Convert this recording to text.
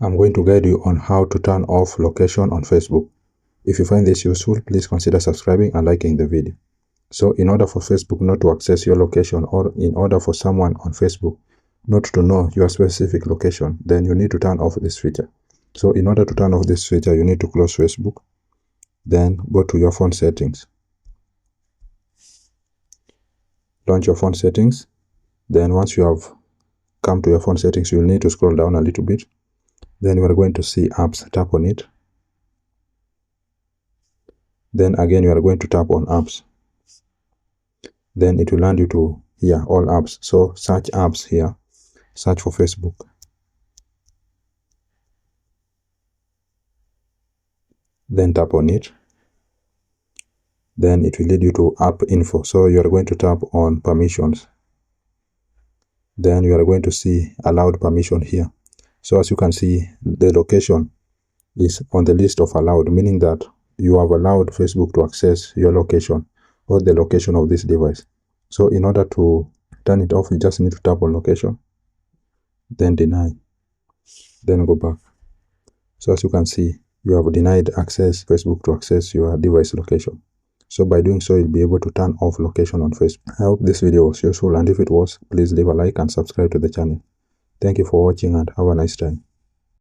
I'm going to guide you on how to turn off location on Facebook. If you find this useful, please consider subscribing and liking the video. So in order for Facebook not to access your location, or in order for someone on Facebook not to know your specific location, then you need to turn off this feature. So in order to turn off this feature, you need to close Facebook, then go to your phone settings. Launch your phone settings. Then once you have come to your phone settings, you'll need to scroll down a little bit. Then you are going to see apps. Tap on it. Then again you are going to tap on apps. Then it will land you to here, all apps. So search apps here. Search for Facebook. Then tap on it. Then it will lead you to app info. So you are going to tap on permissions. Then you are going to see allowed permission here. So as you can see, the location is on the list of allowed, meaning that you have allowed Facebook to access your location or the location of this device. So in order to turn it off, you just need to tap on location, then deny, then go back. So as you can see, you have denied access Facebook to access your device location. So by doing so, you'll be able to turn off location on Facebook. I hope this video was useful, and if it was, please leave a like and subscribe to the channel. Thank you for watching and have a nice time.